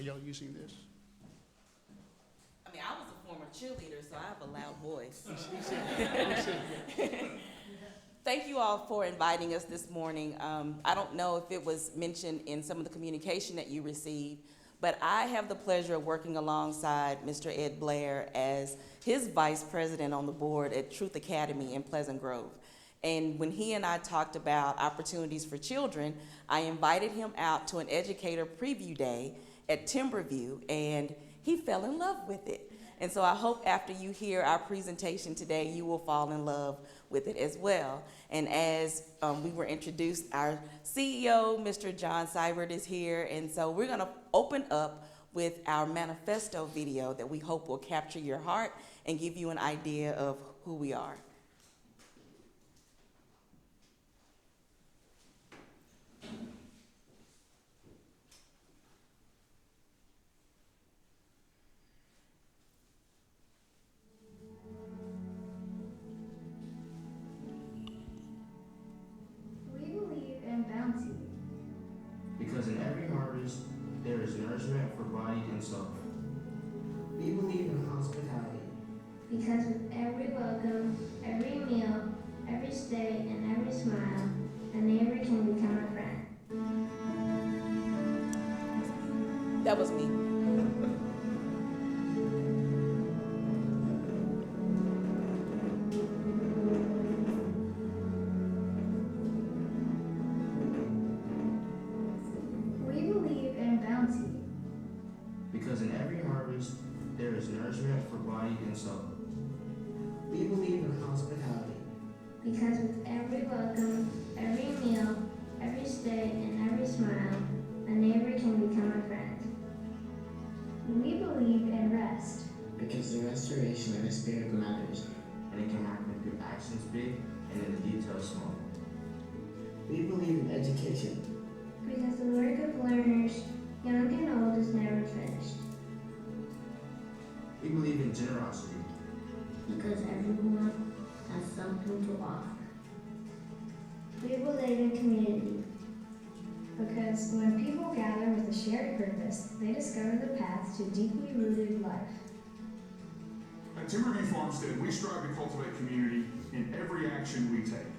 y'all using this? I mean, I was a former cheerleader, so I have a loud voice. Thank you all for inviting us this morning. I don't know if it was mentioned in some of the communication that you received, but I have the pleasure of working alongside Mr. Ed Blair as his vice president on the board at Truth Academy in Pleasant Grove. And when he and I talked about opportunities for children, I invited him out to an educator preview day at Timeberview, and he fell in love with it. And so I hope after you hear our presentation today, you will fall in love with it as well. And as we were introduced, our CEO, Mr. John Siburt, is here. And so we're going to open up with our manifesto video that we hope will capture your heart and give you an idea of who we are. Because in every harvest, there is nourishment for body and soul. We believe in hospitality. Because with every welcome, every meal, every stay, and every smile, a neighbor can become a friend. That was me. Because in every harvest, there is nourishment for body and soul. We believe in hospitality. Because with every welcome, every meal, every stay, and every smile, a neighbor can become a friend. We believe in rest. Because the restoration of the spirit matters. And it can happen through actions big and in the details small. We believe in education. Because the work of learners, young and old, is never finished. We believe in generosity. Because everyone has something to offer. We believe in community. Because when people gather with a shared purpose, they discover the path to deeply rooted life. At Timberview Farmstead, we strive to cultivate community in every action we take.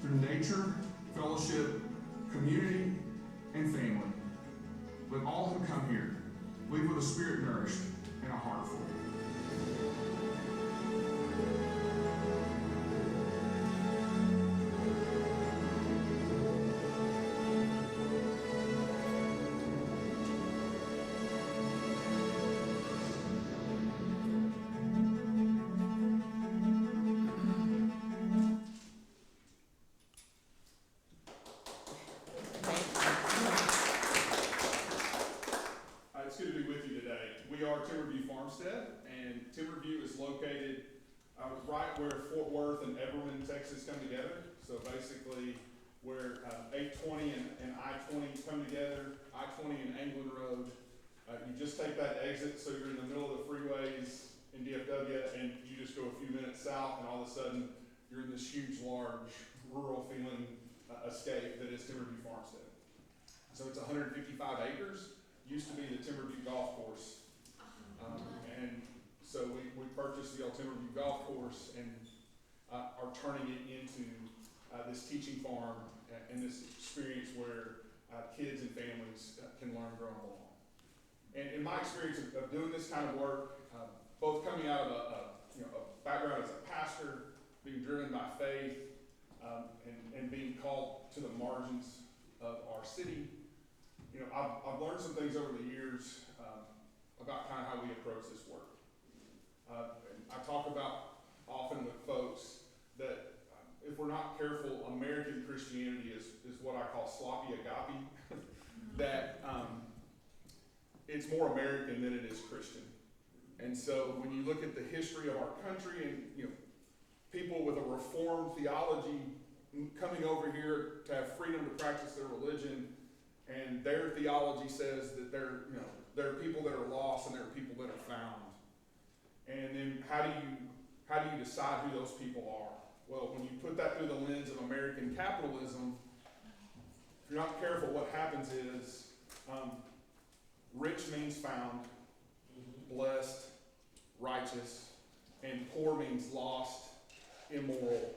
Through nature, fellowship, community, and family. Let all who come here leave with a spirit nourished and a heart full. It's good to be with you today. We are Timeberview Farmstead, and Timeberview is located right where Fort Worth and Everman, Texas come together. So basically where 820 and I-20 come together, I-20 and England Road. You just take that exit, so you're in the middle of the freeways in DFW, and you just go a few minutes south, and all of a sudden you're in this huge, large, rural feeling escape that is Timeberview Farmstead. So it's 155 acres. Used to be the Timeberview Golf Course. And so we purchased the old Timeberview Golf Course and are turning it into this teaching farm and this experience where kids and families can learn, grow, and belong. And in my experience of doing this kind of work, both coming out of a background as a pastor, being driven by faith, and being called to the margins of our city, I've learned some things over the years about kind of how we approach this work. I talk about often with folks that if we're not careful, American Christianity is what I call sloppy agape, that it's more American than it is Christian. And so when you look at the history of our country and people with a reformed theology coming over here to have freedom to practice their religion, and their theology says that there are people that are lost and there are people that are found. And then how do you decide who those people are? Well, when you put that through the lens of American capitalism, if you're not careful, what happens is rich means found, blessed, righteous, and poor means lost, immoral,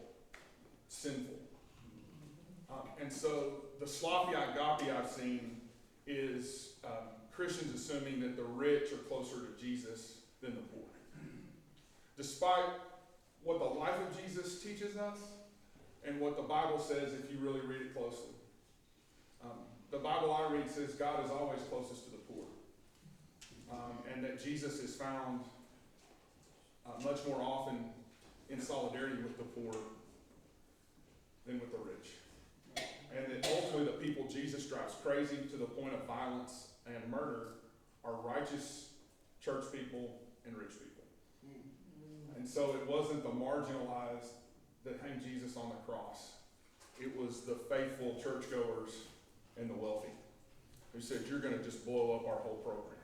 sinful. And so the sloppy agape I've seen is Christians assuming that the rich are closer to Jesus than the poor. Despite what the life of Jesus teaches us and what the Bible says if you really read it closely. The Bible I read says God is always closest to the poor. And that Jesus is found much more often in solidarity with the poor than with the rich. And that ultimately the people Jesus drives crazy to the point of violence and murder are righteous church people and rich people. And so it wasn't the marginalized that hanged Jesus on the cross. It was the faithful churchgoers and the wealthy who said, you're going to just blow up our whole program.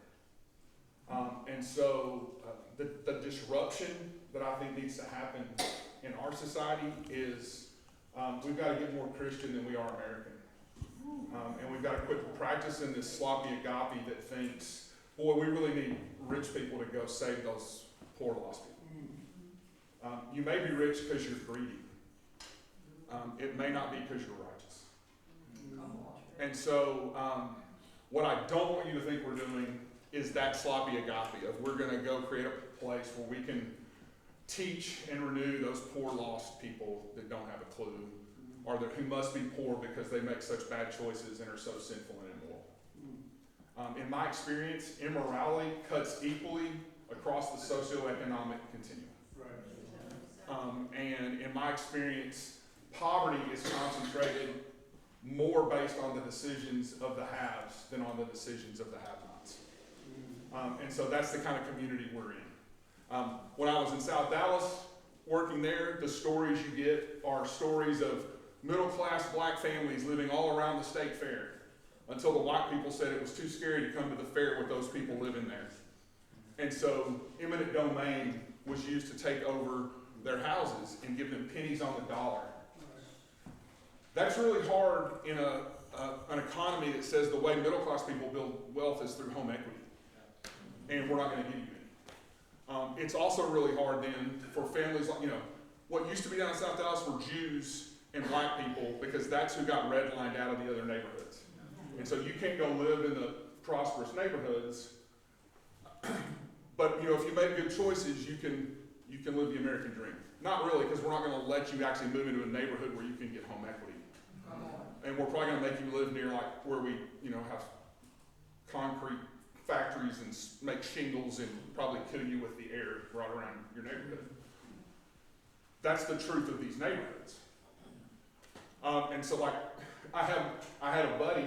And so the disruption that I think needs to happen in our society is we've got to get more Christian than we are American. And we've got to quit practicing this sloppy agape that thinks, boy, we really need rich people to go save those poor lost people. You may be rich because you're greedy. It may not be because you're righteous. And so what I don't want you to think we're doing is that sloppy agape of we're going to go create a place where we can teach and renew those poor lost people that don't have a clue or that who must be poor because they make such bad choices and are so sinful and immoral. In my experience, immorality cuts equally across the socioeconomic continuum. And in my experience, poverty is concentrated more based on the decisions of the haves than on the decisions of the have-nots. And so that's the kind of community we're in. When I was in South Dallas working there, the stories you get are stories of middle-class black families living all around the state fair until the white people said it was too scary to come to the fair with those people living there. And so eminent domain was used to take over their houses and give them pennies on the dollar. That's really hard in an economy that says the way middle-class people build wealth is through home equity. And we're not going to give you any. It's also really hard then for families like, what used to be down in South Dallas were Jews and black people because that's who got redlined out of the other neighborhoods. And so you can't go live in the prosperous neighborhoods. But, if you make good choices, you can live the American dream. Not really, because we're not going to let you actually move into a neighborhood where you can get home equity. And we're probably going to make you live near where we, have concrete factories and make shingles and probably kill you with the air right around your neighborhood. That's the truth of these neighborhoods. And so I had a buddy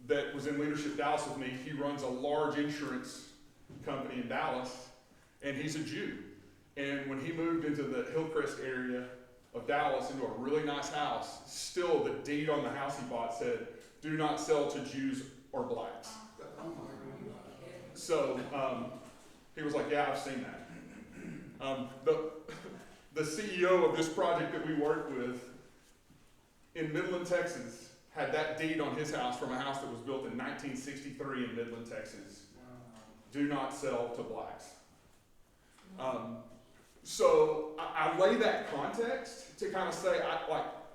that was in Leadership Dallas with me. He runs a large insurance company in Dallas, and he's a Jew. And when he moved into the Hillcrest area of Dallas into a really nice house, still the deed on the house he bought said, do not sell to Jews or blacks. So he was like, yeah, I've seen that. The CEO of this project that we worked with in Midland, Texas, had that deed on his house from a house that was built in 1963 in Midland, Texas. Do not sell to blacks. So I lay that context to kind of say,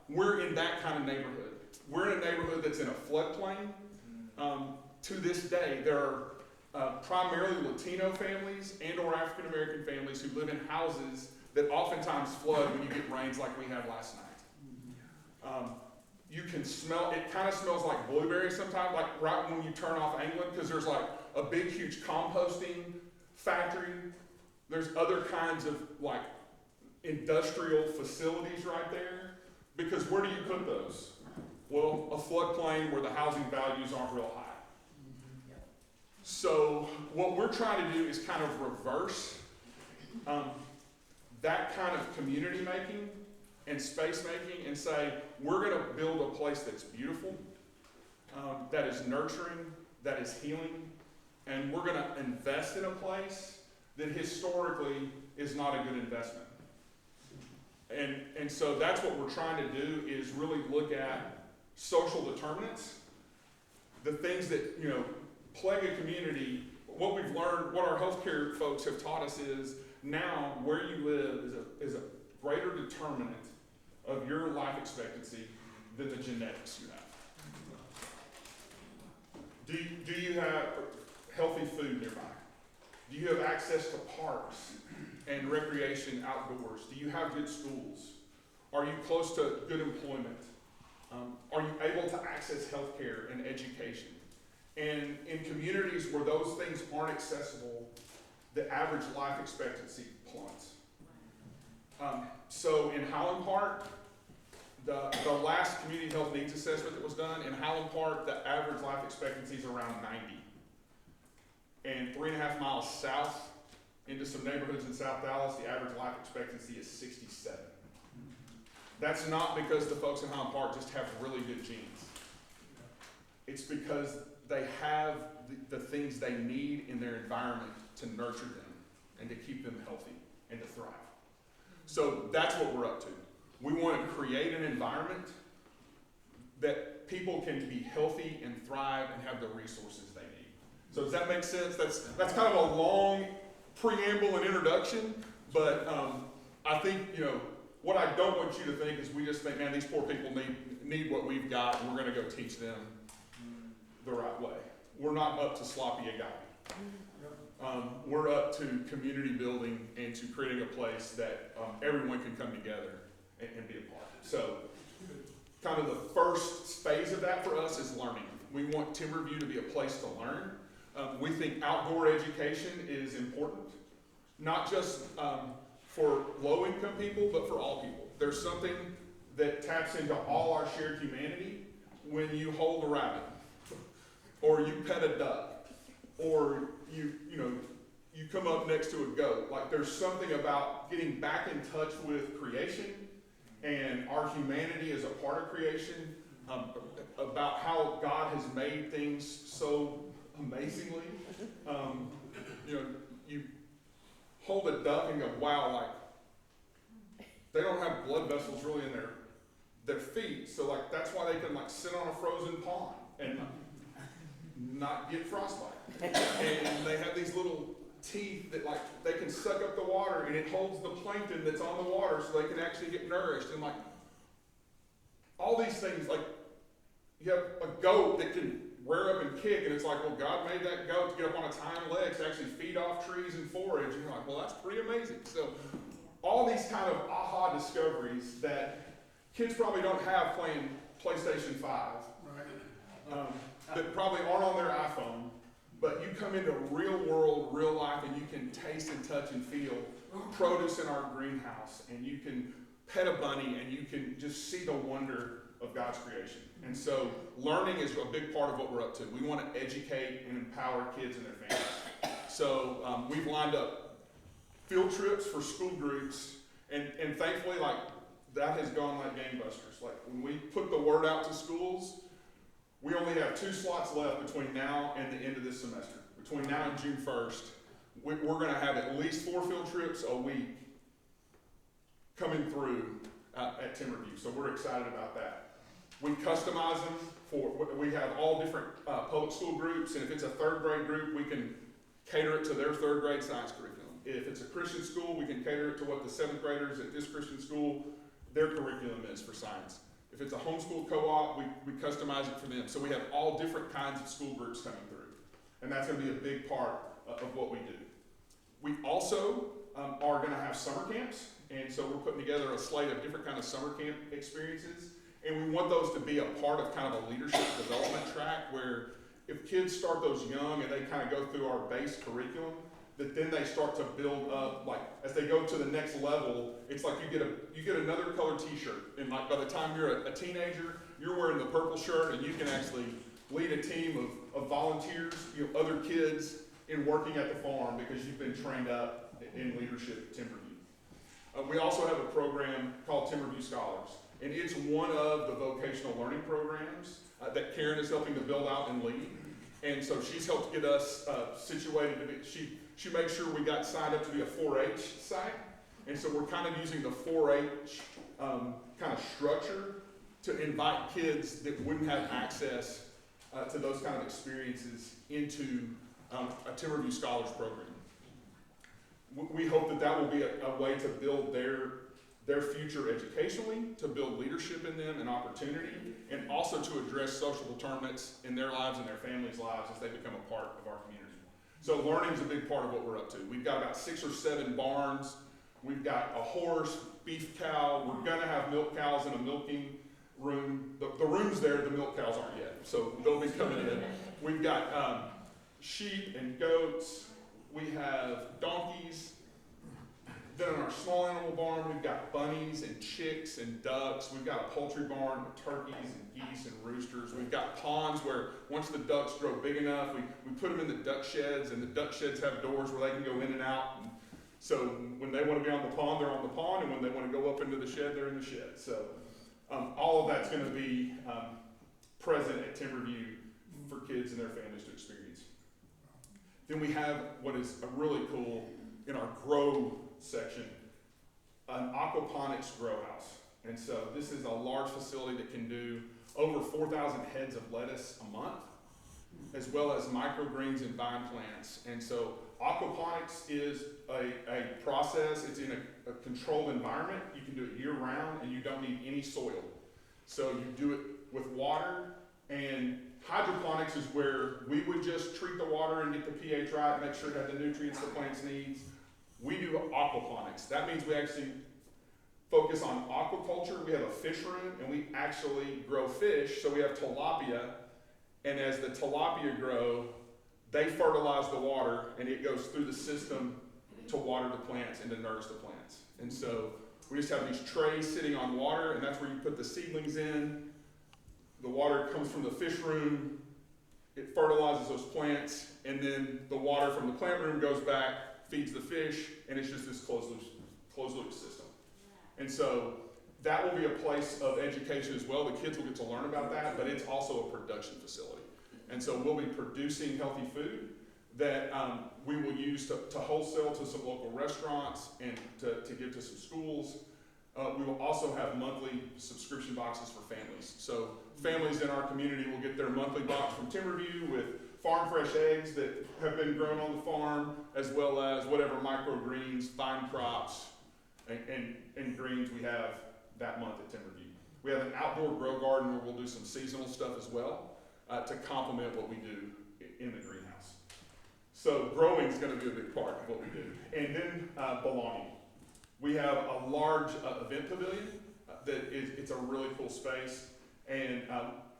we're in that kind of neighborhood. We're in a neighborhood that's in a floodplain. To this day, there are primarily Latino families and or African American families who live in houses that oftentimes flood when you get rains like we had last night. You can smell, it kind of smells like blueberries sometimes, like right when you turn off England, because there's a big, huge composting factory. There's other kinds of industrial facilities right there, because where do you put those? Well, a floodplain where the housing values aren't real high. So what we're trying to do is kind of reverse that kind of community making and space making and say, we're going to build a place that's beautiful, that is nurturing, that is healing, and we're going to invest in a place that historically is not a good investment. And so that's what we're trying to do, is really look at social determinants, the things that, plague a community, what we've learned, what our healthcare folks have taught us is now where you live is a greater determinant of your life expectancy than the genetics you have. Do you have healthy food nearby? Do you have access to parks and recreation outdoors? Do you have good schools? Are you close to good employment? Are you able to access healthcare and education? And in communities where those things aren't accessible, the average life expectancy plummets. So in Highland Park, the last community health needs assessment that was done, in Highland Park, the average life expectancy is around 90. And 3.5 miles south into some neighborhoods in South Dallas, the average life expectancy is 67. That's not because the folks in Highland Park just have really good genes. It's because they have the things they need in their environment to nurture them and to keep them healthy and to thrive. So that's what we're up to. We want to create an environment that people can be healthy and thrive and have the resources they need. So does that make sense? That's kind of a long preamble and introduction, but I think, what I don't want you to think is we just think, man, these poor people need what we've got, and we're going to go teach them the right way. We're not up to sloppy agave. We're up to community building and to creating a place that everyone can come together and be a part of. So kind of the first phase of that for us is learning. We want Timberview to be a place to learn. We think outdoor education is important, not just for low-income people, but for all people. There's something that taps into all our shared humanity when you hold a rabbit, or you pet a duck, or you come up next to a goat. Like, there's something about getting back in touch with creation and our humanity as a part of creation, about how God has made things so amazingly. You hold a duck and go, wow, like, they don't have blood vessels really in their feet, so like that's why they can like sit on a frozen pond and not get frostbite. And they have these little teeth that like they can suck up the water, and it holds the plankton that's on the water so they can actually get nourished. And like all these things, like you have a goat that can rear up and kick, and it's like, well, God made that goat to get up on its hind legs to actually feed off trees and forage. And you're like, well, that's pretty amazing. So all these kind of aha discoveries that kids probably don't have playing PlayStation 5, that probably aren't on their iPhone, but you come into real world, real life, and you can taste and touch and feel produce in our greenhouse, and you can pet a bunny, and you can just see the wonder of God's creation. And so learning is a big part of what we're up to. We want to educate and empower kids and their families. So we've lined up field trips for school groups, and thankfully, like, that has gone like gangbusters. Like, when we put the word out to schools, we only have 2 slots left between now and the end of this semester. Between now and June 1st, we're going to have at least 4 field trips a week coming through at Timeberview. So we're excited about that. We customize them we have all different public school groups, and if it's a 3rd grade group, we can cater it to their 3rd grade science curriculum. If it's a Christian school, we can cater it to what the 7th graders at this Christian school, their curriculum is for science. If it's a homeschool co-op, we customize it for them. So we have all different kinds of school groups coming through. And that's going to be a big part of what we do. We also are going to have summer camps. And so we're putting together a slate of different kinds of summer camp experiences. And we want those to be a part of kind of a leadership development track where if kids start those young and they kind of go through our base curriculum, that then they start to build up, like as they go to the next level, it's like you get another color t-shirt, and like by the time you're a teenager, you're wearing the purple shirt, and you can actually lead a team of volunteers, other kids in working at the farm because you've been trained up in leadership at Timeberview. We also have a program called Timeberview Scholars, and it's one of the vocational learning programs that Karen is helping to build out and lead. And so she's helped get us situated to be, she makes sure we got signed up to be a 4-H site. And so we're kind of using the 4-H kind of structure to invite kids that wouldn't have access to those kind of experiences into a Timberview Scholars Program. We hope that that will be a way to build their future educationally, to build leadership in them and opportunity, and also to address social determinants in their lives and their families' lives as they become a part of our community. So learning is a big part of what we're up to. We've got about 6 or 7 barns. We've got a horse, beef cow. We're gonna have milk cows in a milking room. The room's there, the milk cows aren't yet, so they'll be coming in. We've got sheep and goats. We have donkeys. Then in our small animal barn, we've got bunnies and chicks and ducks. We've got a poultry barn with turkeys and geese and roosters. We've got ponds where once the ducks grow big enough, we put them in the duck sheds, and the duck sheds have doors where they can go in and out. And so when they want to be on the pond, they're on the pond, and when they want to go up into the shed, they're in the shed. So all of that's going to be present at Timeberview for kids and their families to experience. Then we have what is a really cool, in our grow section, an aquaponics grow house. And so this is a large facility that can do over 4,000 heads of lettuce a month, as well as microgreens and vine plants. And so aquaponics is a process. It's in a controlled environment. You can do it year round, and you don't need any soil. So you do it with water. And hydroponics is where we would just treat the water and get the pH right, make sure it had the nutrients the plants needs. We do aquaponics. That means we actually focus on aquaculture. We have a fish room, and we actually grow fish. So we have tilapia, and as the tilapia grow, they fertilize the water, and it goes through the system to water the plants and to nourish the plants. And so we just have these trays sitting on water, and that's where you put the seedlings in. The water comes from the fish room, it fertilizes those plants, and then the water from the plant room goes back, feeds the fish, and it's just this closed loop system. And so that will be a place of education as well. The kids will get to learn about that, but it's also a production facility. And so we'll be producing healthy food that we will use to wholesale to some local restaurants and to give to some schools. We will also have monthly subscription boxes for families. So families in our community will get their monthly box from Timeberview with farm fresh eggs that have been grown on the farm, as well as whatever microgreens, vine crops, and greens we have that month at Timeberview. We have an outdoor grow garden where we'll do some seasonal stuff as well to complement what we do in the greenhouse. So growing is going to be a big part of what we do. And then belonging. We have a large event pavilion it's a really cool space, and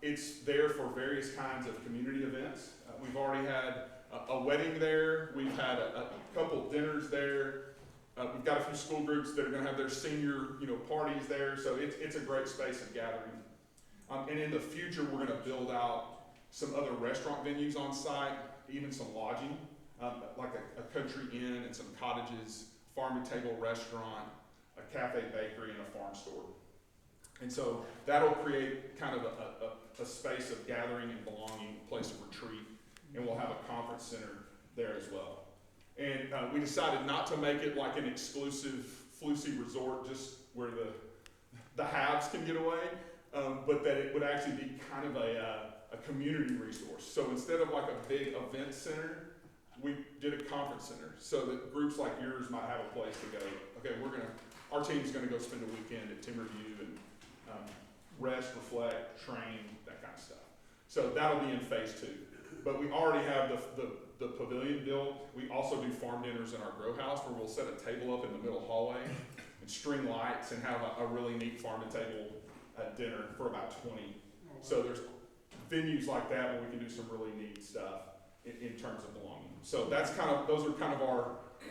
it's there for various kinds of community events. We've already had a wedding there. We've had a couple dinners there. We've got a few school groups that are going to have their senior, parties there. So it's a great space of gathering. And in the future, we're going to build out some other restaurant venues on site, even some lodging, like a country inn and some cottages, farm-to-table restaurant, a cafe bakery, and a farm store. And so that'll create kind of a space of gathering and belonging, a place of retreat, and we'll have a conference center there as well. And we decided not to make it like an exclusive Flusy resort, just where the haves can get away, but that it would actually be kind of a community resource. So instead of like a big event center, we did a conference center so that groups like yours might have a place to go. Okay, our team's gonna go spend a weekend at Timeberview and rest, reflect, train, that kind of stuff. So that'll be in phase 2. But we already have the pavilion built. We also do farm dinners in our grow house where we'll set a table up in the middle hallway and string lights and have a really neat farm-to-table dinner for about 20. So there's venues like that where we can do some really neat stuff in terms of belonging. So those are kind of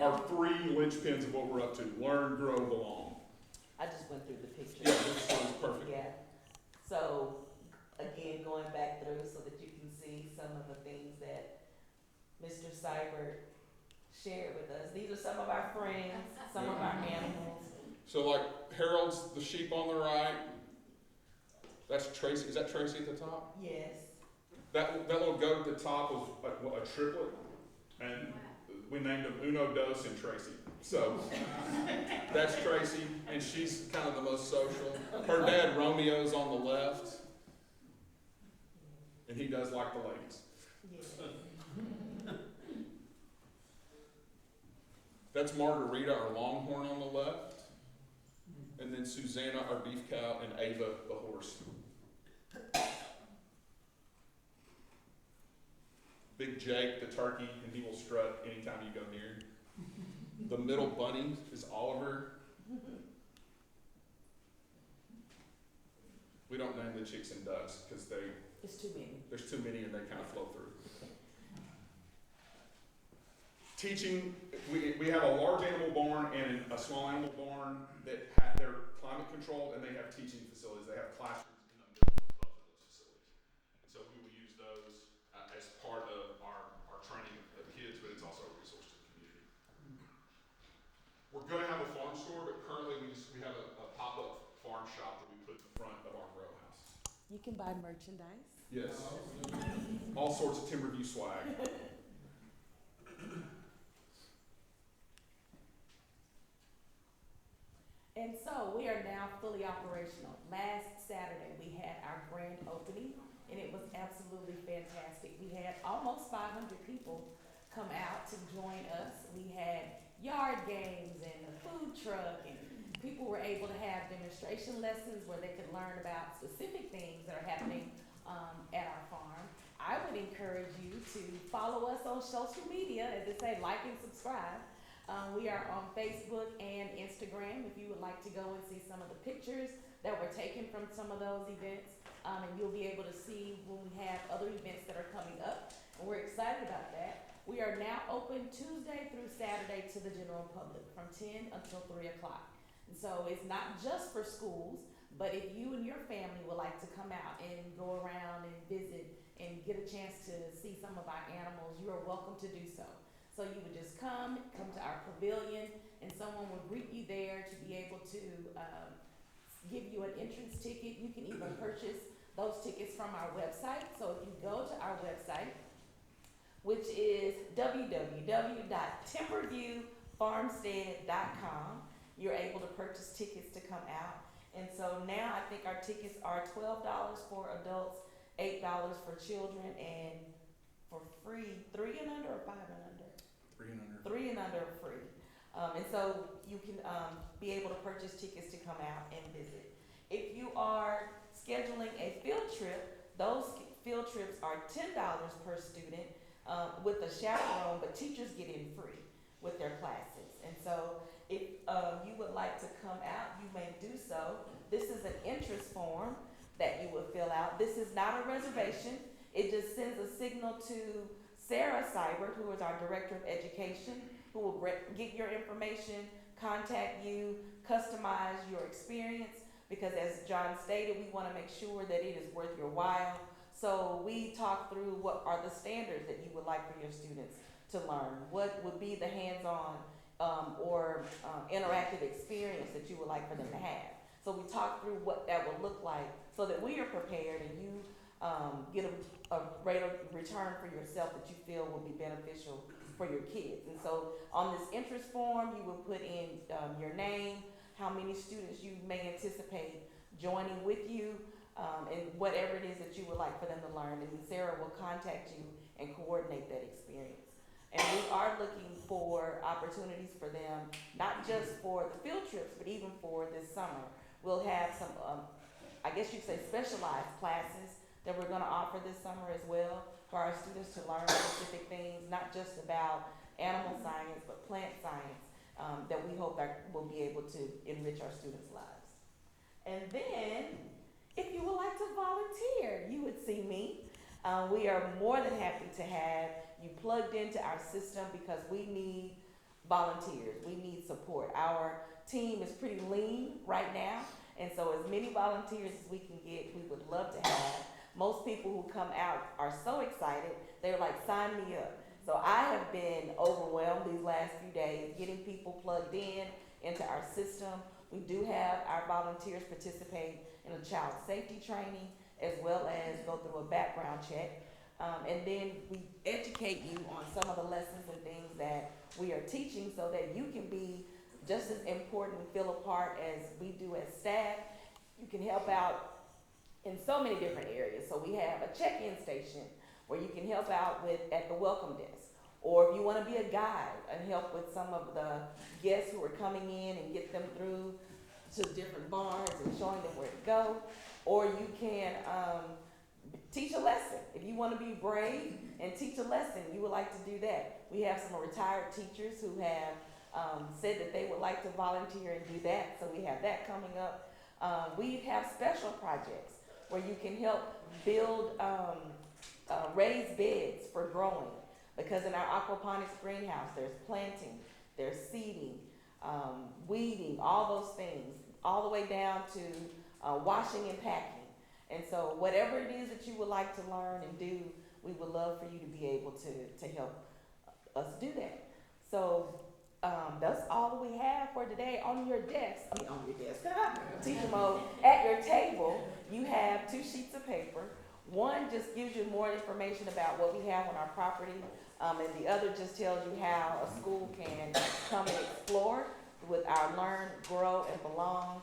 our 3 linchpins of what we're up to: learn, grow, belong. I just went through the picture. Yeah, this one's perfect. Yeah. So, again, going back through so that you can see some of the things that Mr. Siburt shared with us. These are some of our friends, some of our animals. So like Harold's the sheep on the right. That's Tracy. Is that Tracy at the top? Yes. That little goat at the top was a triplet, and we named them Uno, Dos, and Tracy. So that's Tracy, and she's kind of the most social. Her dad Romeo's on the left. And he does like the ladies. That's Margarita, our longhorn, on the left. And then Susanna, our beef cow, and Ava, the horse. Big Jake, the turkey, and he will strut anytime you go near. The middle bunny is Oliver. We don't name the chicks and ducks because It's too many. there's too many and they kind of flow through. Teaching, we have a large animal barn and a small animal barn that they're climate controlled, and they have teaching facilities. They have classrooms in the middle of both of those facilities. And so we will use those as part of our training of kids, but it's also a resource to the community. We're going to have a farm store, but currently we have a pop-up farm shop that we put in the front of our grow house. You can buy merchandise. Yes. All sorts of Timeberview swag. And so we are now fully operational. Last Saturday, we had our grand opening, and it was absolutely fantastic. We had almost 500 people come out to join us. We had yard games and a food truck, and people were able to have demonstration lessons where they could learn about specific things that are happening at our farm. I would encourage you to follow us on social media, as they say, like and subscribe. We are on Facebook and Instagram if you would like to go and see some of the pictures that were taken from some of those events. And you'll be able to see when we have other events that are coming up. And we're excited about that. We are now open Tuesday through Saturday to the general public from 10 until 3 o'clock. And so it's not just for schools, but if you and your family would like to come out and go around and visit and get a chance to see some of our animals, you are welcome to do so. So you would just come to our pavilion, and someone would greet you there to be able to give you an entrance ticket. You can even purchase those tickets from our website. So if you go to our website, which is www.timeberviewfarmstead.com, you're able to purchase tickets to come out. And so now I think our tickets are $12 for adults, $8 for children, and for free, 3 and under or 5 and under? 3 and under. 3 and under are free. And so you can be able to purchase tickets to come out and visit. If you are scheduling a field trip, those field trips are $10 per student with a chaperone, but teachers get in free with their classes. And so if you would like to come out, you may do so. This is an interest form that you would fill out. This is not a reservation. It just sends a signal to Sarah Siburt, who is our Director of Education, who will get your information, contact you, customize your experience, because as John stated, we want to make sure that it is worth your while. So we talk through what are the standards that you would like for your students to learn, what would be the hands-on or interactive experience that you would like for them to have. So we talk through what that would look like so that we are prepared and you get a rate of return for yourself that you feel will be beneficial for your kids. And so on this interest form, you will put in your name, how many students you may anticipate joining with you, and whatever it is that you would like for them to learn. And then Sarah will contact you and coordinate that experience. And we are looking for opportunities for them, not just for the field trips, but even for this summer. We'll have some, I guess you'd say, specialized classes that we're going to offer this summer as well for our students to learn specific things, not just about animal science, but plant science, that we hope that will be able to enrich our students' lives. And then, if you would like to volunteer, you would see me. We are more than happy to have you plugged into our system because we need volunteers. We need support. Our team is pretty lean right now, and so as many volunteers as we can get, we would love to have. Most people who come out are so excited, they're like, sign me up. So I have been overwhelmed these last few days getting people plugged into our system. We do have our volunteers participate in a child safety training as well as go through a background check. And then we educate you on some of the lessons and things that we are teaching so that you can be just as important and feel a part as we do as staff. You can help out in so many different areas. So we have a check-in station where you can help out with at the welcome desk. Or if you want to be a guide and help with some of the guests who are coming in and get them through to different barns and showing them where to go. Or you can teach a lesson. If you want to be brave and teach a lesson, you would like to do that. We have some retired teachers who have said that they would like to volunteer and do that, so we have that coming up. We have special projects where you can help build raised beds for growing. Because in our aquaponics greenhouse, there's planting, there's seeding, weeding, all those things, all the way down to washing and packing. And so whatever it is that you would like to learn and do, we would love for you to be able to help us do that. So that's all that we have for today. On your desk, teacher mode, at your table, you have 2 sheets of paper. One just gives you more information about what we have on our property, and the other just tells you how a school can come and explore with our learn, grow, and belong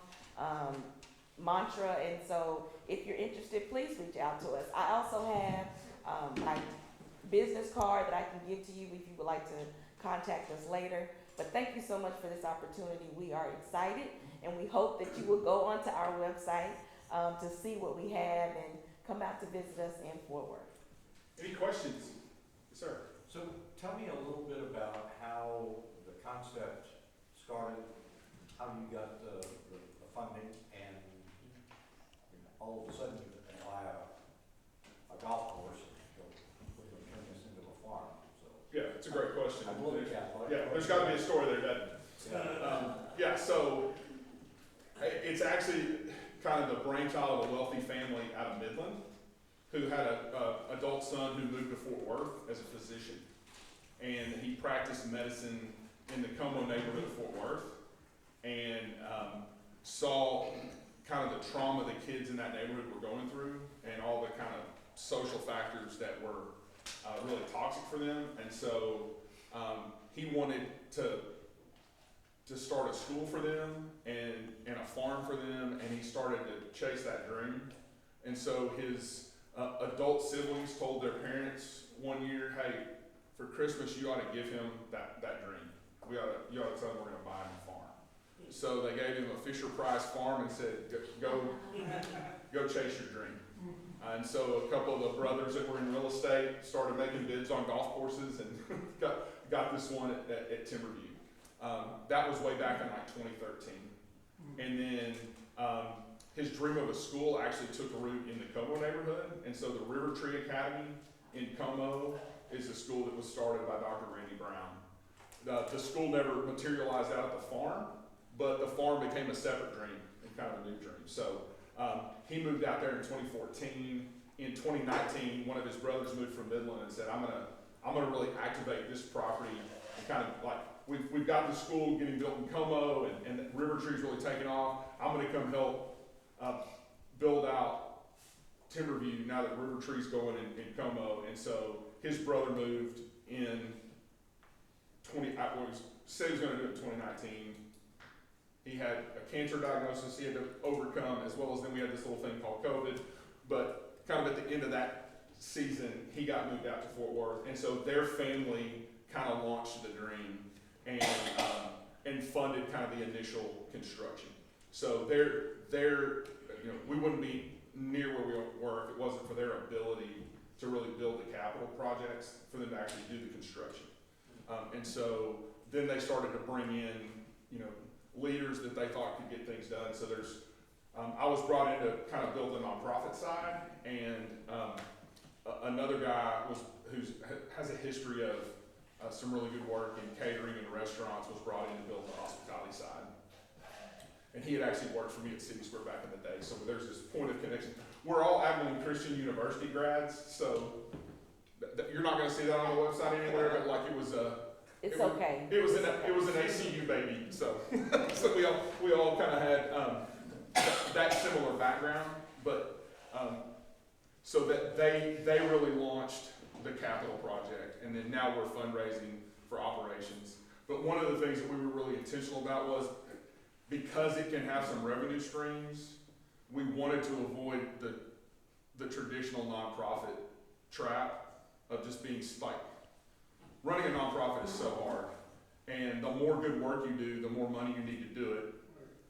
mantra. And so if you're interested, please reach out to us. I also have my business card that I can give to you if you would like to contact us later. But thank you so much for this opportunity. We are excited, and we hope that you will go onto our website to see what we have and come out to visit us in Fort Worth. Any questions? Yes, sir. So tell me a little bit about how the concept started, how you got the funding, and all of a sudden you can buy a golf course and we're going to turn this into a farm. So Yeah, it's a great question. I will be Catholic. Yeah, there's got to be a story there, doesn't it? Yeah, so it's actually kind of the brainchild of a wealthy family out of Midland who had an adult son who moved to Fort Worth as a physician. And he practiced medicine in the Como neighborhood of Fort Worth and saw kind of the trauma the kids in that neighborhood were going through and all the kind of social factors that were really toxic for them. And so he wanted to start a school for them and a farm for them, and he started to chase that dream. And so his adult siblings told their parents one year, hey, for Christmas you ought to give him that dream. You ought to tell him we're going to buy him a farm. So they gave him a Fisher Price farm and said, go chase your dream. And so a couple of the brothers that were in real estate started making bids on golf courses and got this one at Timeberview. That was way back in like 2013. And then his dream of a school actually took a root in the Como neighborhood. And so the River Tree Academy in Como is a school that was started by Dr. Randy Brown. The school never materialized out at the farm, but the farm became a separate dream and kind of a new dream. So he moved out there in 2014. In 2019, one of his brothers moved from Midland and said, I'm gonna really activate this property and kind of like, we've got the school getting built in Como and River Tree's really taking off. I'm gonna come help build out Timeberview now that River Tree's going in Como. And so his brother moved in said he was gonna do it in 2019. He had a cancer diagnosis he had to overcome, as well as then we had this little thing called COVID. But kind of at the end of that season, he got moved out to Fort Worth. And so their family kind of launched the dream and funded kind of the initial construction. So we wouldn't be near where we were if it wasn't for their ability to really build the capital projects for them to actually do the construction. And so then they started to bring in, leaders that they thought could get things done. So I was brought in to kind of build the nonprofit side, and another guy who has a history of some really good work in catering and restaurants was brought in to build the hospitality side. And he had actually worked for me at Siburt back in the day, so there's this point of connection. We're all Abilene Christian University grads, so you're not going to see that on the website anywhere, but like it was It's okay. It was an ACU baby, so so we all kind of had that similar background, but so that they really launched the capital project, and then now we're fundraising for operations. But one of the things that we were really intentional about was, because it can have some revenue streams, we wanted to avoid the traditional nonprofit trap of just being like, running a nonprofit is so hard. And the more good work you do, the more money you need to do it.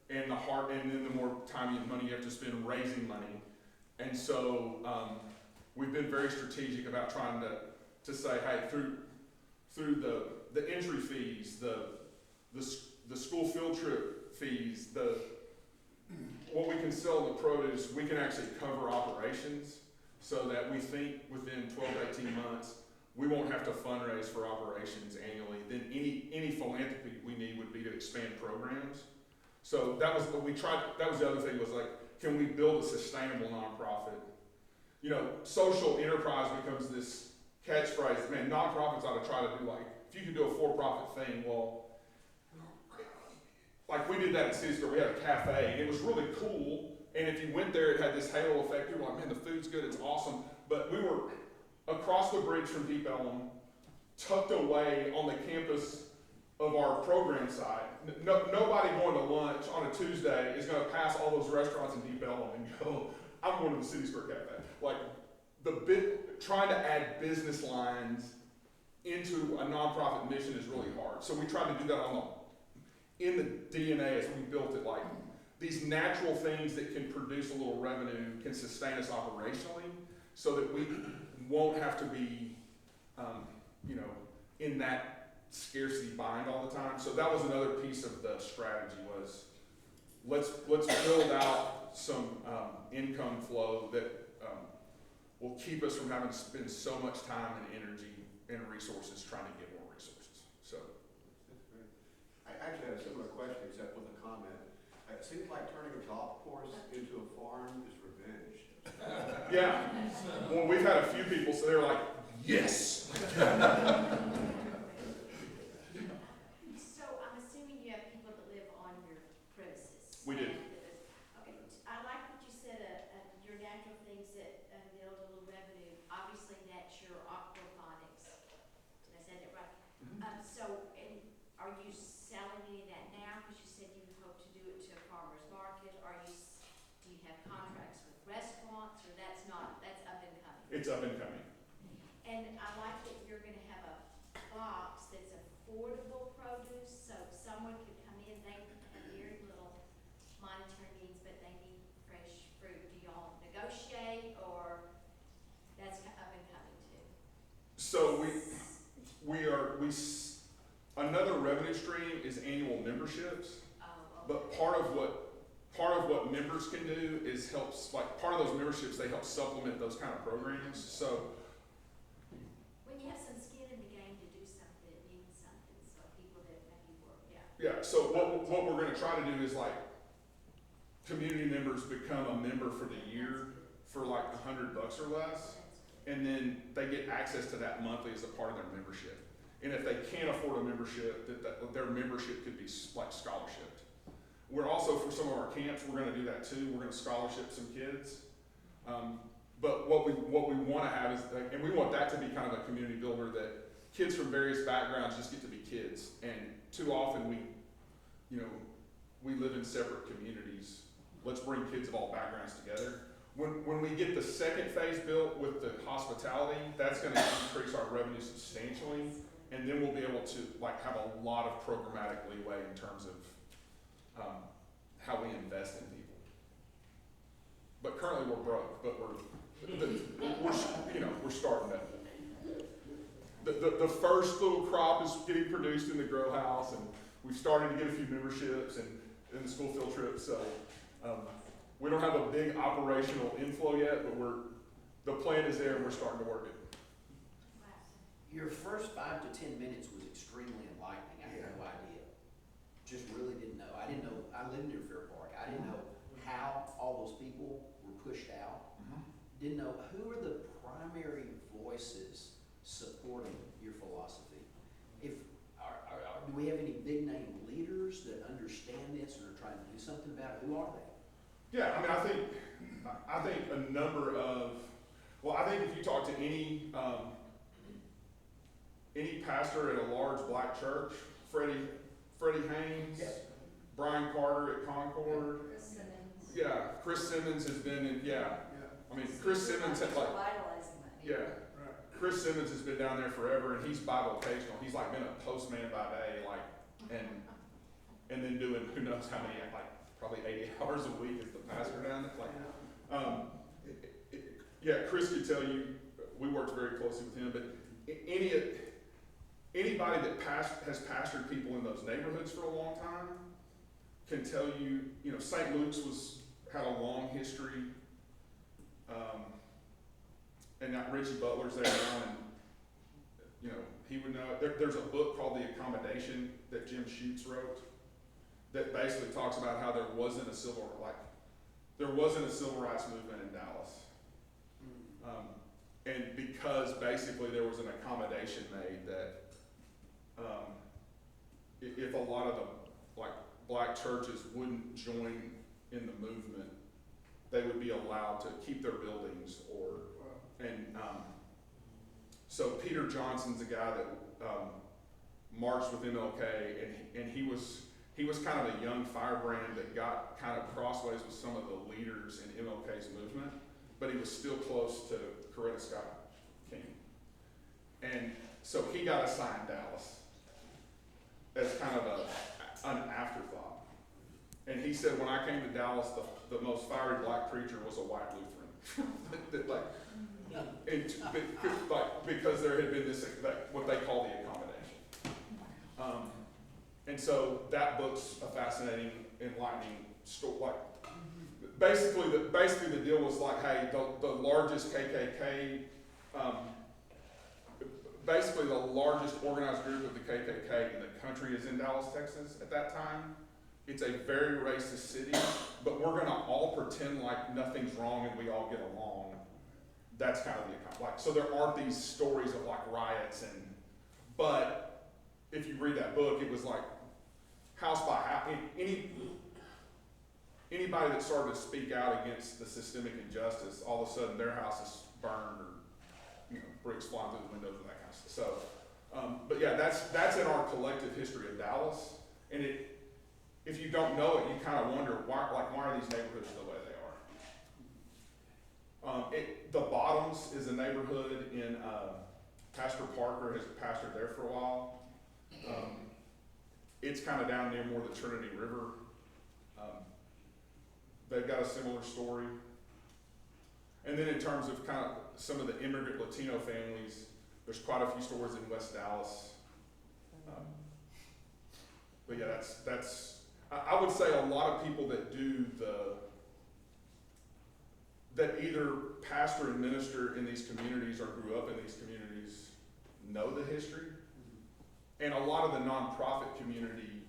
And then the more time and money you have to spend raising money. And so, we've been very strategic about trying to say, hey, through the entry fees, the school field trip fees, what we can sell in the produce, we can actually cover operations so that we think within 12 to 18 months, we won't have to fundraise for operations annually. Then any philanthropy we need would be to expand programs. So that was what we tried. That was the other thing, was like, can we build a sustainable nonprofit? You know, social enterprise becomes this catchphrase. Man, nonprofits ought to try to do, like, if you could do a for-profit thing, well, like we did that at City Store. We had a cafe, and it was really cool. And if you went there, it had this halo effect. You were like, man, the food's good, it's awesome. But we were across the bridge from Deep Ellum, tucked away on the campus of our program site. Nobody going to lunch on a Tuesday is going to pass all those restaurants in Deep Ellum and go, I'm going to the City Square Cafe. Like, trying to add business lines into a nonprofit mission is really hard. So we tried to do that in the DNA as we built it. Like, these natural things that can produce a little revenue can sustain us operationally, so that we won't have to be, in that scarcity bind all the time. So that was another piece of the strategy, was let's build out some income flow that will keep us from having to spend so much time and energy and resources trying to get more resources. So That's great. I actually had a similar question, except with a comment. It seems like turning a golf course into a farm is revenge. yeah, well, we've had a few people, so they're like, yes. So I'm assuming you have people that live on your premises. We do. Okay, I like what you said, your natural things that build a little revenue. Obviously, that's your aquaponics. Did I say that right? And are you selling any of that now? Because you said you hope to do it to a farmer's market. Do you have contracts with restaurants, or that's up and coming? It's up and coming. And I like that you're gonna have a box that's affordable produce, so someone could come in, they have very little monetary needs, but they need fresh fruit. Do y'all negotiate, or that's up and coming too? So another revenue stream is annual memberships. Oh, okay. But part of what members can do is part of those memberships, they help supplement those kind of programs. So When you have some skin in the game to do something, it means something, so people that maybe work, yeah. yeah, so what we're gonna try to do is, like, community members become a member for the year for like $100 or less, and then they get access to that monthly as a part of their membership. And if they can't afford a membership, their membership could be like scholarshiped. We're also, for some of our camps, we're gonna do that too. We're gonna scholarship some kids. But what we want to have is, and we want that to be kind of a community builder, that kids from various backgrounds just get to be kids. And too often we live in separate communities. Let's bring kids of all backgrounds together. When we get the second phase built with the hospitality, that's going to increase our revenue substantially, and then we'll be able to have a lot of programmatic leeway in terms of how we invest in people. But currently we're broke, but we're starting to. The first little crop is getting produced in the grow house, and we've started to get a few memberships and the school field trips. So we don't have a big operational inflow yet, but the plan is there and we're starting to work it. Your first 5 to 10 minutes was extremely enlightening. I had no idea. Just really didn't know. I didn't know. I lived near Fair Park. I didn't know how all those people were pushed out. Didn't know who are the primary voices supporting your philosophy. Do we have any big name leaders that understand this and are trying to do something about it? Who are they? Yeah, I mean, I think a number of, I think if you talk to any pastor at a large black church, Freddie Haynes, Yes. Brian Carter at Concord, Chris Simmons. yeah, Chris Simmons has been in, I mean, Chris Simmons had like, Vitalizing that. yeah, Chris Simmons has been down there forever, and he's bivocational. He's like been a postman by day, like, and then doing who knows how many, like probably 80 hours a week as the pastor down there. Like, yeah, Chris could tell you, we worked very closely with him, but anybody that has pastored people in those neighborhoods for a long time can tell you, you know, St. Luke's had a long history, and now Richie Butler's there now, and you know, he would know it. There's a book called The Accommodation that Jim Schutz wrote that basically talks about how there wasn't a civil rights movement in Dallas. And because basically there was an accommodation made that if a lot of the like black churches wouldn't join in the movement, they would be allowed to keep their buildings so Peter Johnson's a guy that marched with MLK, and he was kind of a young firebrand that got kind of crossways with some of the leaders in MLK's movement, but he was still close to Coretta Scott King. And so he got assigned Dallas as kind of an afterthought. And he said, when I came to Dallas, the most fiery black preacher was a white Lutheran. Because there had been this, what they call the accommodation. And so that book's a fascinating, enlightening story. Like, basically the deal was like, hey, the largest KKK, basically the largest organized group of the KKK in the country is in Dallas, Texas at that time. It's a very racist city, but we're gonna all pretend like nothing's wrong and we all get along. That's kind of so there aren't these stories of like riots but if you read that book, it was like house by house, anybody that started to speak out against the systemic injustice, all of a sudden their house is burned or, you know, bricks flying through the windows and that kind of stuff. So, but yeah, that's in our collective history of Dallas, and if you don't know it, you kind of wonder why are these neighborhoods the way they are? The Bottoms is a neighborhood in, Pastor Parker has pastored there for a while. It's kind of down near more the Trinity River. They've got a similar story. And then in terms of kind of some of the immigrant Latino families, there's quite a few stories in West Dallas. But yeah, I would say a lot of people that that either pastor and minister in these communities or grew up in these communities know the history. And a lot of the nonprofit community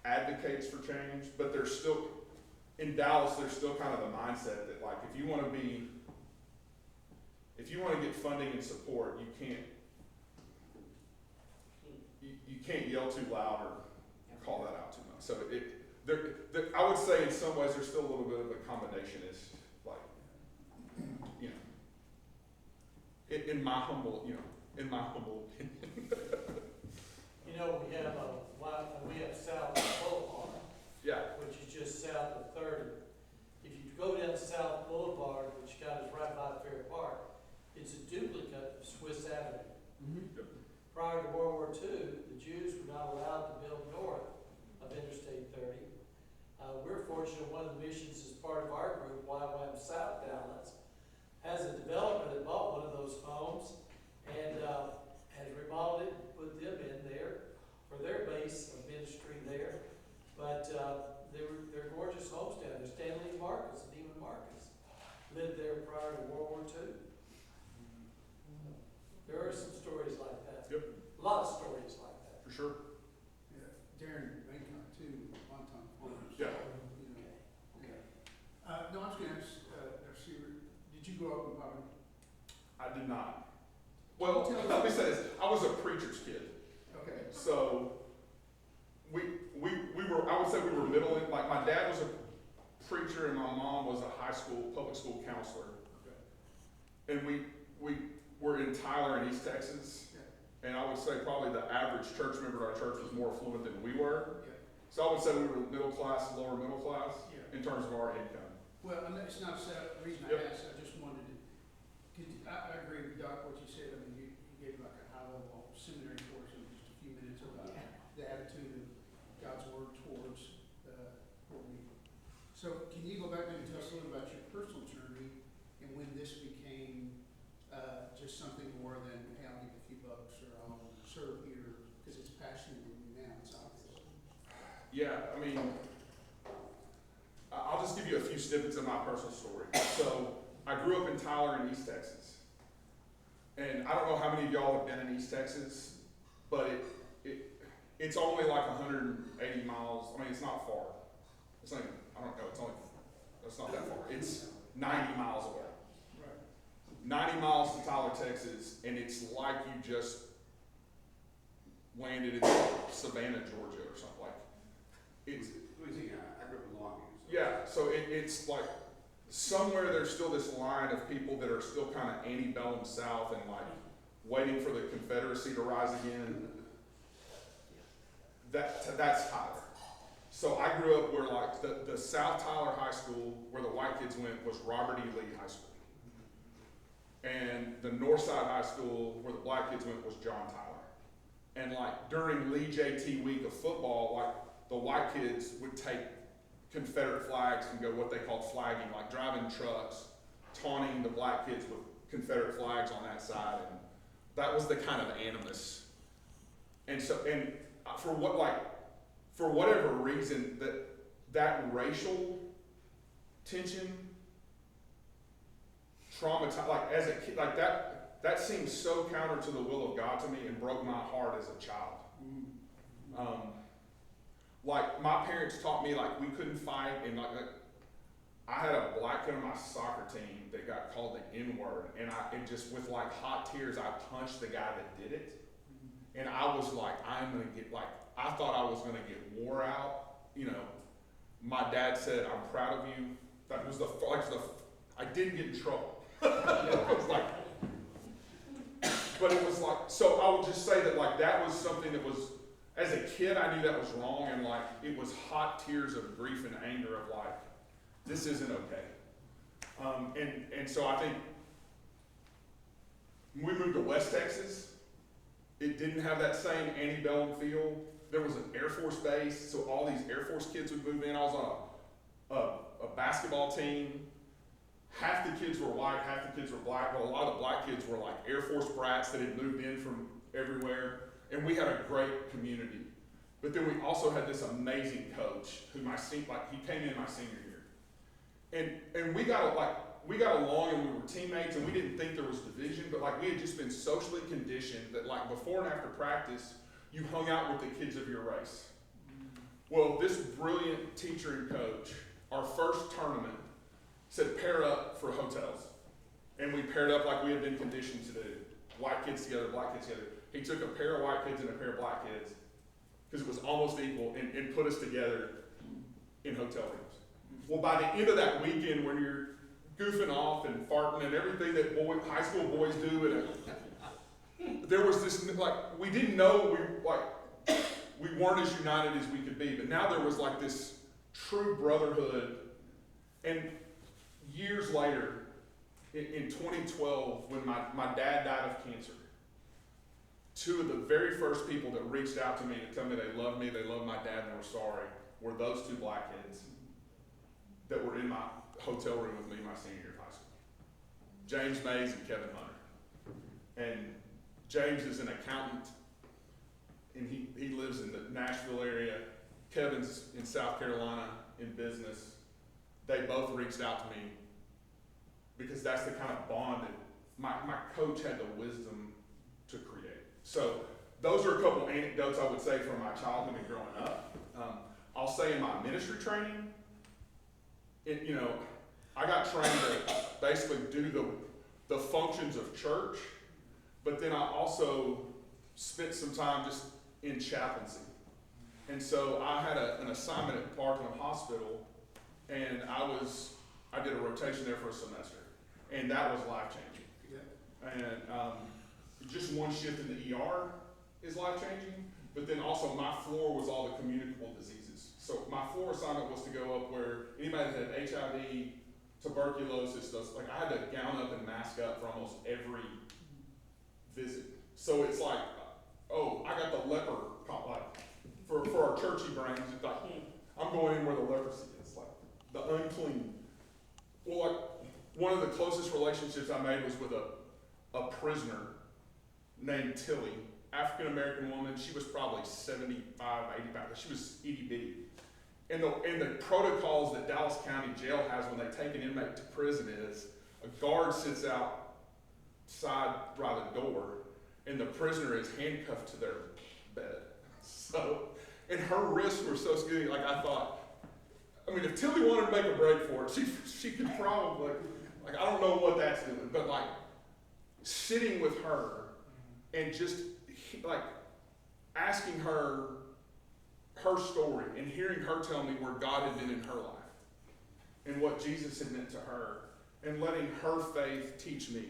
advocates for change, but there's still, in Dallas, there's still kind of the mindset that like, if you want to get funding and support, you can't yell too loud or call that out too much. So I would say in some ways there's still a little bit of a combinationist, like, you know, in my humble opinion. You know, we have South Boulevard, Yeah. which is just south of 30. If you go down South Boulevard, which kind of is right by Fair Park, it's a duplicate of Swiss Avenue. Yep. Prior to World War II, the Jews were not allowed to build north of Interstate 30. We're fortunate one of the missions as part of our group, YWAM South Dallas, has a developer that bought one of those homes and has remodeled it and put them in there for their base of ministry there. But they're gorgeous homes down there. Stanley Marcus and Neiman Marcus lived there prior to World War II. There are some stories like that. Yep. A lot of stories like that. For sure. Yeah, Darren Bacon too, one time. Yeah. No, I was going to ask, Siburt, did you grow up in poverty? I did not. Well, let me say this. I was a preacher's kid. Okay. So we were, I would say we were middle, like my dad was a preacher and my mom was a high school, public school counselor. Okay. And we were in Tyler in East Texas. Yeah. And I would say probably the average church member at our church was more affluent than we were. Yeah. So I would say we were middle class, lower middle class Yeah. in terms of our income. Well, it's not the reason I Yep. asked, I just wanted to, I agree with Doc, what you said, I mean, you gave like a high-level seminary course in just a few minutes about the attitude of God's word towards, poor people. So can you go back and tell us a little about your personal journey and when this became, just something more than, hey, I'll give a few bucks or I'll serve here, because it's passionate in you now, it's obvious. Yeah, I mean, I'll just give you a few snippets of my personal story. So, I grew up in Tyler in East Texas. And I don't know how many of y'all have been in East Texas, but it's only like 180 miles. I mean, it's not far. It's not even, I don't know, it's not that far. It's 90 miles away. 90 miles to Tyler, Texas, and it's like you just landed in Savannah, Georgia, or something like. It's. I grew up in Longview. Yeah, so it's like somewhere there's still this line of people that are still kind of antebellum South and like waiting for the Confederacy to rise again. That's Tyler. So I grew up where like the South Tyler High School where the white kids went was Robert E. Lee High School. And the Northside High School, where the black kids went, was John Tyler. And like during Lee JT week of football, like the white kids would take Confederate flags and go what they called flagging, like driving trucks, taunting the black kids with Confederate flags on that side, and that was the kind of animus. And so, and for whatever reason, that racial tension traumatized, like as a kid, like that seemed so counter to the will of God to me and broke my heart as a child. Like my parents taught me like we couldn't fight, and like I had a black kid on my soccer team that got called the N-word, and it just with like hot tears I punched the guy that did it, and I was like, I'm gonna get like I thought I was gonna get wore out. You know, my dad said, "I'm proud of you." That was I didn't get in trouble. It was like, but it was like, so I would just say that like that was something that was, as a kid I knew that was wrong, and like it was hot tears of grief and anger of like, this isn't okay. And so I think when we moved to West Texas, it didn't have that same antebellum feel. There was an Air Force base, so all these Air Force kids would move in. I was on a basketball team. Half the kids were white, half the kids were black, but a lot of the black kids were like Air Force brats that had moved in from everywhere, and we had a great community. But then we also had this amazing coach who he came in my senior year. And we got along and we were teammates, and we didn't think there was division, but like we had just been socially conditioned that like before and after practice, you hung out with the kids of your race. Well, this brilliant teacher and coach, our first tournament, said pair up for hotels. And we paired up like we had been conditioned to do. White kids together, black kids together. He took a pair of white kids and a pair of black kids, because it was almost equal, and put us together in hotel rooms. Well, by the end of that weekend, when you're goofing off and farting and everything that high school boys do, and there was this, like, we didn't know, we weren't as united as we could be, but now there was like this true brotherhood. And years later, in 2012, when my dad died of cancer, two of the very first people that reached out to me to tell me they loved my dad, and were sorry, were those two black kids that were in my hotel room with me my senior year of high school. James Mays and Kevin Hunter. And James is an accountant, and he lives in the Nashville area. Kevin's in South Carolina in business. They both reached out to me because that's the kind of bond that my coach had the wisdom to create. So those are a couple anecdotes I would say from my childhood and growing up. I'll say in my ministry training, I got trained to basically do the functions of church, but then I also spent some time just in chaplaincy. And so I had an assignment at Parkland Hospital, and I did a rotation there for a semester, and that was life-changing. Yeah. And just one shift in the ER is life-changing, but then also my floor was all the communicable diseases. So my floor assignment was to go up where anybody that had HIV tuberculosis, those, like I had to gown up and mask up for almost every visit. So it's like, oh, I got the leper, like, for our churchy brains, it's like, I'm going in where the leprosy is, like, the unclean. Well, like, one of the closest relationships I made was with a prisoner named Tilly, African-American woman. She was probably 75, 80 pounds. She was itty bitty. And the protocols that Dallas County Jail has when they take an inmate to prison is a guard sits outside by the door, and the prisoner is handcuffed to their bed. So, and her wrists were so skinny, like I thought, I mean, if Tilly wanted to make a break for it, she could probably, like, I don't know what that's doing, but like, sitting with her and just, like, asking her story and hearing her tell me where God had been in her life and what Jesus had meant to her and letting her faith teach me.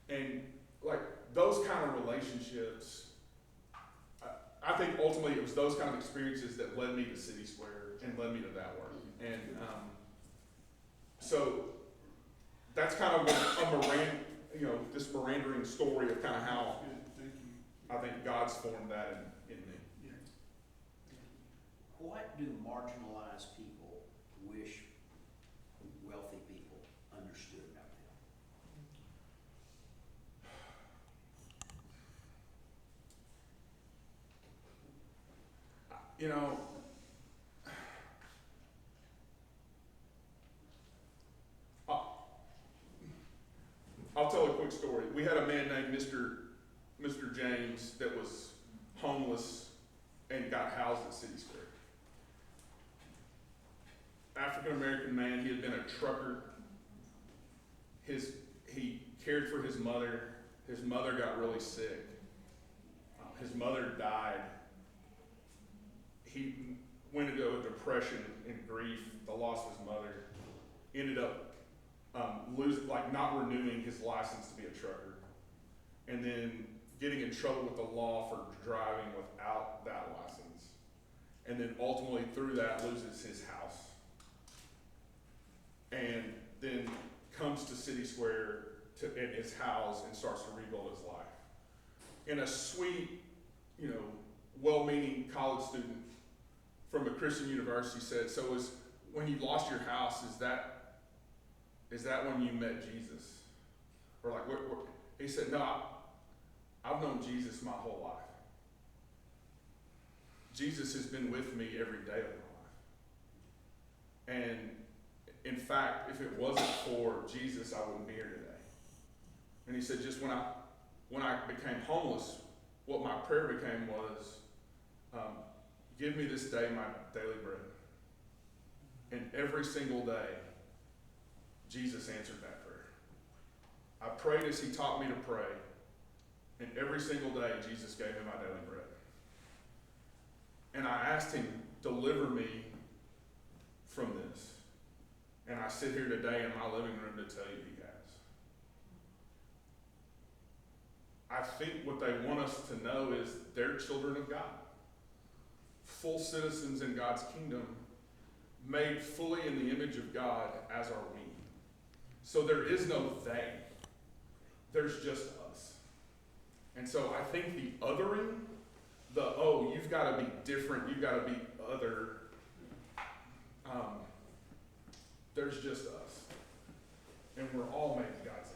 And, like, those kind of relationships, I think ultimately it was those kind of experiences that led me to City Square and led me to that work. And so that's kind of this Mirandering story of kind of how I think God's formed that in me. Yeah. What do marginalized people wish wealthy people understood about them? You know, I'll tell a quick story. We had a man named Mr. James that was homeless and got housed at City Square. African American man, he had been a trucker. He cared for his mother. His mother got really sick. His mother died. He went into a depression and grief, the loss of his mother. Ended up not renewing his license to be a trucker, and then getting in trouble with the law for driving without that license, and then ultimately through that loses his house, and then comes to City Square in his house and starts to rebuild his life. And a sweet, well-meaning college student from a Christian university said, "So when you lost your house, is that when you met Jesus?" Or like, he said, "No, I've known Jesus my whole life. Jesus has been with me every day of my life. And in fact, if it wasn't for Jesus, I wouldn't be here today." And he said, just when I became homeless, what my prayer became was, give me this day my daily bread. And every single day, Jesus answered that prayer. I prayed as he taught me to pray, and every single day, Jesus gave me my daily bread. And I asked him, deliver me from this. And I sit here today in my living room to tell you he has. I think what they want us to know is they're children of God, full citizens in God's kingdom, made fully in the image of God, as are we. So there is no they. There's just us. And so I think the othering, you've got to be different, you've got to be other, there's just us. And we're all made in God's